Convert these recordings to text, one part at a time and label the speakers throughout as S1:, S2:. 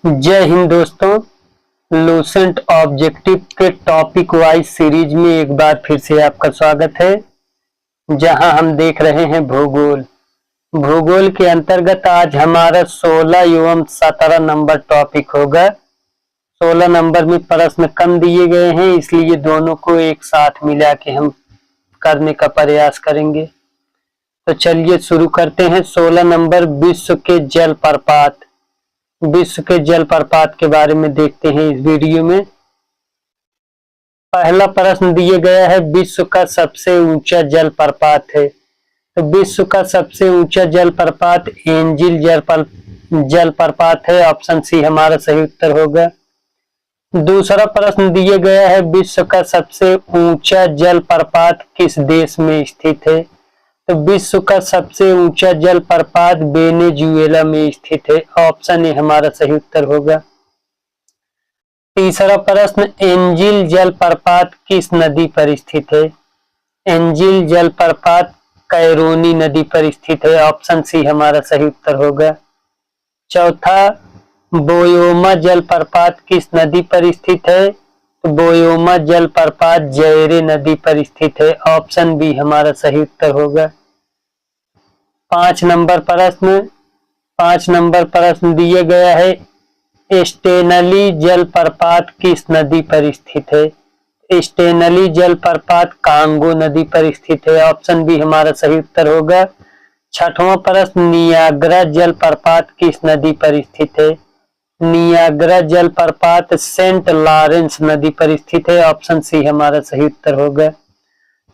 S1: जय हिंद दोस्तों। Lucent objective के टॉपिक वाइज सीरीज में एक बार फिर से आपका स्वागत है, जहां हम देख रहे हैं भूगोल। भूगोल के अंतर्गत आज हमारा 16 एवं 17 नंबर टॉपिक होगा। 16 नंबर में प्रश्न कम दिए गए हैं, इसलिए दोनों को एक साथ मिला के हम करने का प्रयास करेंगे। तो चलिए शुरू करते हैं। 16 नंबर विश्व के जलप्रपात। विश्व के जलप्रपात के बारे में देखते हैं इस वीडियो में। पहला प्रश्न दिया गया है, विश्व का सबसे ऊंचा जलप्रपात है। तो विश्व का सबसे ऊंचा जलप्रपात एंजिल जलप्रपात है। ऑप्शन सी हमारा सही उत्तर होगा। दूसरा प्रश्न दिया गया है, विश्व का सबसे ऊंचा जलप्रपात किस देश में स्थित है। तो विश्व का सबसे ऊंचा जलप्रपात वेनेजुएला में स्थित है। ऑप्शन ए हमारा सही उत्तर होगा। तीसरा प्रश्न, एंजिल जलप्रपात किस नदी पर स्थित है। एंजिल जलप्रपात कैरोनी नदी पर स्थित है। ऑप्शन सी हमारा सही उत्तर होगा। चौथा, बोयोमा जलप्रपात किस नदी पर स्थित है। तो बोयोमा जलप्रपात जैरे नदी पर स्थित है। ऑप्शन बी हमारा सही उत्तर होगा। 5 नंबर प्रश्न दिया गया है, स्टेनली जलप्रपात किस नदी पर स्थित है। स्टेनली जलप्रपात कांगो नदी पर स्थित है। ऑप्शन बी हमारा सही उत्तर होगा। छठवां प्रश्न, नियाग्रा जलप्रपात किस नदी पर स्थित है। नियाग्रा जलप्रपात सेंट लॉरेंस नदी पर स्थित है। ऑप्शन सी हमारा सही उत्तर होगा।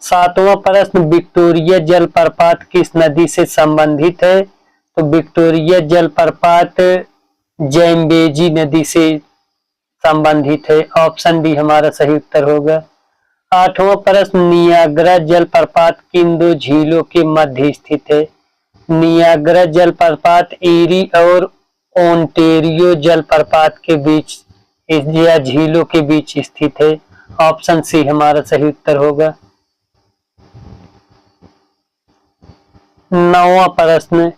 S1: सातवां प्रश्न, विक्टोरिया जलप्रपात किस नदी से संबंधित है। तो विक्टोरिया जलप्रपात जैम्बेजी नदी से संबंधित है। ऑप्शन डी हमारा सही उत्तर होगा। आठवां प्रश्न, नियाग्रा जलप्रपात किन दो झीलों के मध्य स्थित है। नियाग्रा जलप्रपात ईरी और ओंटेरियो जलप्रपात के बीच या झीलों के बीच स्थित है। ऑप्शन सी हमारा सही उत्तर होगा। 9वां प्रश्न,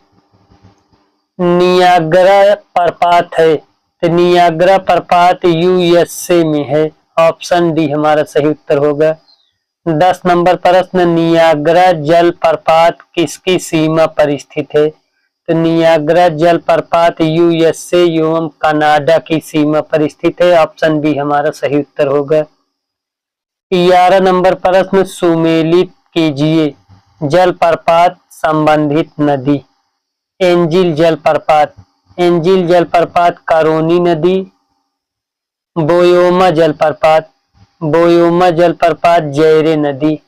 S1: नियाग्रा प्रपात है तो नियाग्रा प्रपात यूएसए में है। ऑप्शन डी हमारा सही उत्तर होगा। 10 नंबर प्रश्न, नियाग्रा जलप्रपात किसकी सीमा पर स्थित है। तो नियाग्रा जलप्रपात यूएसए एवं कनाडा की सीमा पर स्थित है। ऑप्शन बी हमारा सही उत्तर होगा। 11 नंबर प्रश्न, सुमेलित कीजिए जलप्रपात संबंधित नदी। एंजिल जलप्रपात। एंजिल जलप्रपात कारोनी नदी। बोयोमा जलप्रपात। बोयोमा जलप्रपात जैरे नदी।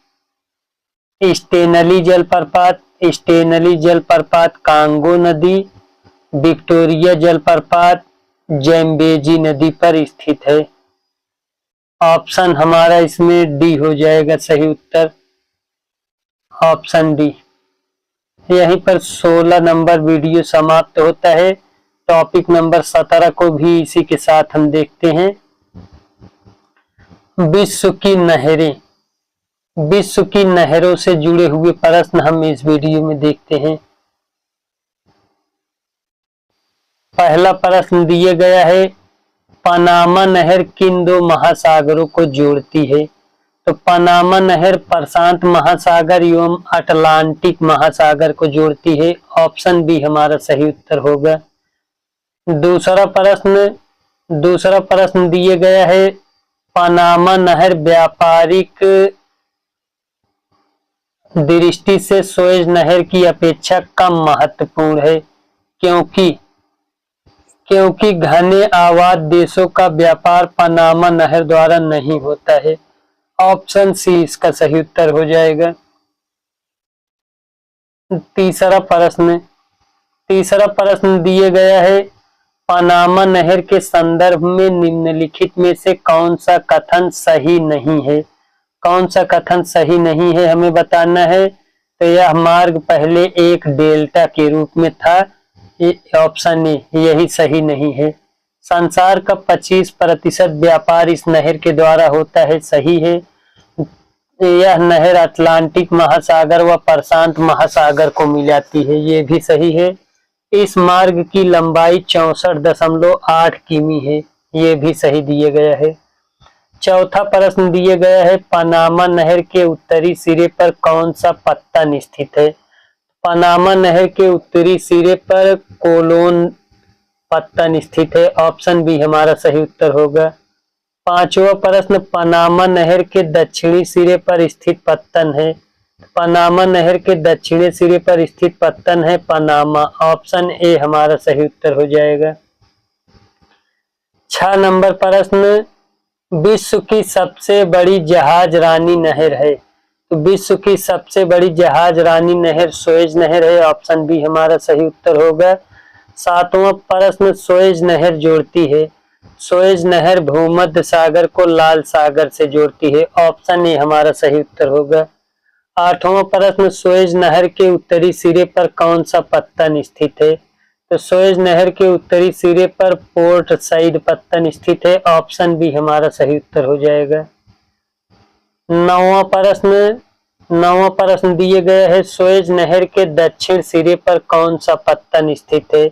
S1: स्टेनली जलप्रपात। स्टेनली जलप्रपात कांगो नदी। विक्टोरिया जलप्रपात जैम्बेजी नदी पर स्थित है। ऑप्शन हमारा इसमें डी हो जाएगा सही उत्तर। Option D. यहीं पर 16 नंबर वीडियो समाप्त होता है। टॉपिक नंबर 17 को भी इसी के साथ हम देखते हैं। विश्व की नहरें। विश्व की नहरों से जुड़े हुए प्रश्न हम इस वीडियो में देखते हैं। पहला प्रश्न दिया गया है, पनामा नहर किन दो महासागरों को जोड़ती है। तो पनामा नहर प्रशांत महासागर एवं अटलांटिक महासागर को जोड़ती है। ऑप्शन बी हमारा सही उत्तर होगा। दूसरा प्रश्न दिया गया है, पनामा नहर व्यापारिक दृष्टि से सुएज नहर की अपेक्षा कम महत्वपूर्ण है, क्योंकि घने आबाद देशों का व्यापार पनामा नहर द्वारा नहीं होता है। ऑप्शन सी इसका सही उत्तर हो जाएगा। तीसरा प्रश्न दिया गया है, पनामा नहर के संदर्भ में निम्नलिखित में से कौन सा कथन सही नहीं है। कौन सा कथन सही नहीं है हमें बताना है। तो यह मार्ग पहले एक डेल्टा के रूप में था। ऑप्शन ए यही सही नहीं है। संसार का 25% व्यापार इस नहर के द्वारा होता है, सही है। यह नहर अटलांटिक महासागर व प्रशांत महासागर को मिलाती है, ये भी सही है। इस मार्ग की लंबाई 64.8 किमी है। ये भी सही दिए गया है। चौथा प्रश्न दिए गया है, पनामा नहर के उत्तरी सिरे पर कौन सा पत्तन स्थित है? पनामा नहर के उत्तरी सिरे पर कोलोन पत्तन स्थित है। ऑप्शन बी हमारा सही उत्तर होगा। पांचवा प्रश्न, पनामा नहर के दक्षिणी सिरे पर स्थित पत्तन है। पनामा नहर के दक्षिणी सिरे पर स्थित पत्तन है पनामा। ऑप्शन ए हमारा सही उत्तर हो जाएगा। 6 नंबर प्रश्न, विश्व की सबसे बड़ी जहाज रानी नहर है। तो विश्व की सबसे बड़ी जहाज रानी नहर सुएज नहर है। ऑप्शन बी हमारा सही उत्तर होगा। 7वां प्रश्न, सुएज नहर जोड़ती है। सुएज नहर भूमध्य सागर को लाल सागर से जोड़ती है। ऑप्शन ए हमारा सही उत्तर होगा। 8वां प्रश्न, सुएज नहर के उत्तरी सिरे पर कौन सा पत्तन स्थित है? तो सुएज नहर के उत्तरी सिरे पर पोर्ट सईद पत्तन स्थित है। ऑप्शन बी हमारा सही उत्तर हो जाएगा। 9वां प्रश्न दिए गए है, सुएज नहर के दक्षिण सिरे पर कौन सा पत्तन स्थित है?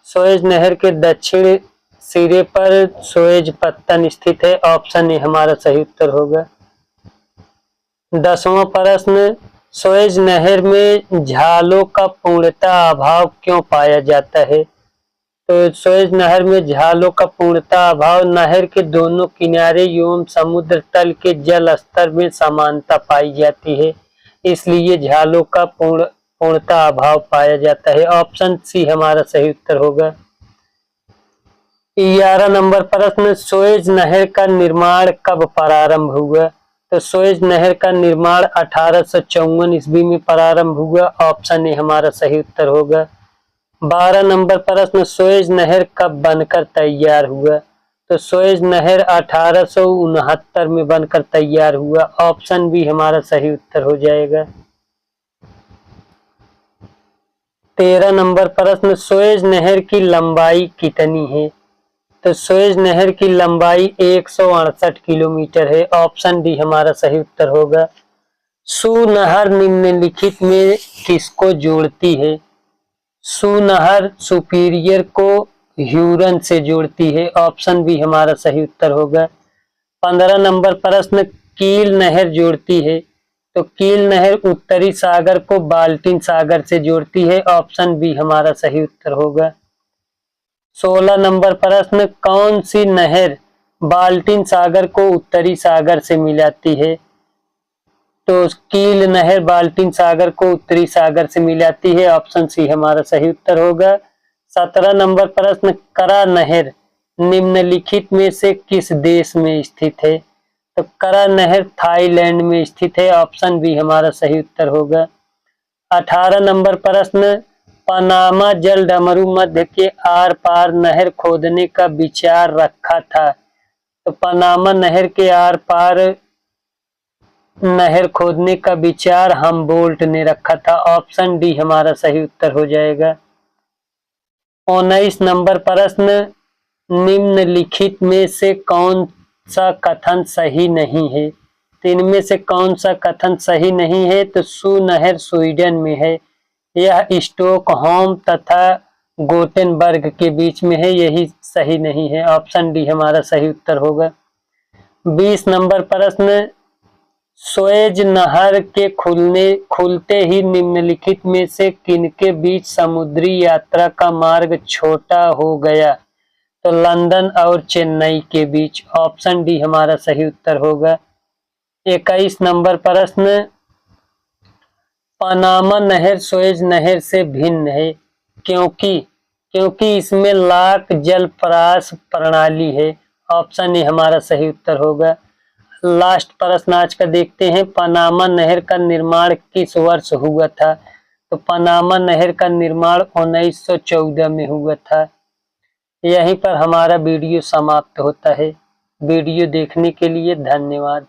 S1: सुएज नहर के दक्षिण सिरे पर सुएज पत्तन स्थित है। ऑप्शन ए हमारा सही उत्तर होगा। 10वां प्रश्न, सुएज नहर में झालों का पूर्णतः अभाव क्यों पाया जाता है? तो सुएज नहर में झालों का पूर्णतः अभाव नहर के दोनों किनारे एवं समुद्र तल के जल स्तर में समानता पाई जाती है, इसलिए झालों का पूर्णतः अभाव पाया जाता है। ऑप्शन सी हमारा सही उत्तर होगा। 11 नंबर प्रश्न, सुएज नहर का निर्माण कब प्रारंभ हुआ? तो सुएज नहर का निर्माण 1854 ईस्वी में प्रारंभ हुआ। ऑप्शन ए हमारा सही उत्तर होगा। 12 नंबर प्रश्न, सुएज नहर कब बनकर तैयार हुआ? तो सुएज नहर 1869 में बनकर तैयार हुआ। ऑप्शन बी हमारा सही उत्तर हो जाएगा। 13 नंबर प्रश्न, सुएज नहर की लंबाई कितनी है? तो सुएज नहर की लंबाई 168 किलोमीटर है। ऑप्शन डी हमारा सही उत्तर होगा। सू नहर निम्नलिखित में किसको जोड़ती है? सू नहर सुपीरियर को ह्यूरन से जोड़ती है। ऑप्शन बी हमारा सही उत्तर होगा। 15 नंबर प्रश्न, कील नहर जोड़ती है। तो कील नहर उत्तरी सागर को बाल्टिन सागर से जोड़ती है। ऑप्शन बी हमारा सही उत्तर होगा। 16 नंबर प्रश्न, कौन सी नहर बाल्टिन सागर को उत्तरी सागर से मिलाती है? तो कील नहर बाल्टिन सागर को उत्तरी सागर से मिलाती है। ऑप्शन सी हमारा सही उत्तर होगा। 17 नंबर प्रश्न, करा नहर निम्नलिखित में से किस देश में स्थित है? तो करा नहर थाईलैंड में स्थित है। ऑप्शन बी हमारा सही उत्तर होगा। 18 नंबर प्रश्न, पनामा जल डमरू मध्य के आर पार नहर खोदने का विचार रखा था। तो पनामा नहर के आर पार नहर खोदने का विचार हमबोल्ट ने रखा था। ऑप्शन डी हमारा सही उत्तर हो जाएगा। 19 नंबर प्रश्न, निम्नलिखित में से कौन सा कथन सही नहीं है? तो इनमें से कौन सा कथन सही नहीं है? तो सू नहर स्वीडन में है। यह स्टॉकहोम तथा गोटेनबर्ग के बीच में है। यही सही नहीं है। ऑप्शन डी हमारा सही उत्तर होगा। 20 नंबर प्रश्न, सुएज नहर के खुलते ही निम्नलिखित में से किनके बीच समुद्री यात्रा का मार्ग छोटा हो गया? तो लंदन और चेन्नई के बीच। ऑप्शन डी हमारा सही उत्तर होगा। 21 नंबर प्रश्न, पनामा नहर सुएज नहर से भिन्न है क्योंकि इसमें लाक जलपराश प्रणाली है। ऑप्शन ए हमारा सही उत्तर होगा। लास्ट प्रश्न आज का देखते हैं, पनामा नहर का निर्माण किस वर्ष हुआ था? तो पनामा नहर का निर्माण 1914 में हुआ था। यहीं पर हमारा वीडियो समाप्त होता है। वीडियो देखने के लिए धन्यवाद।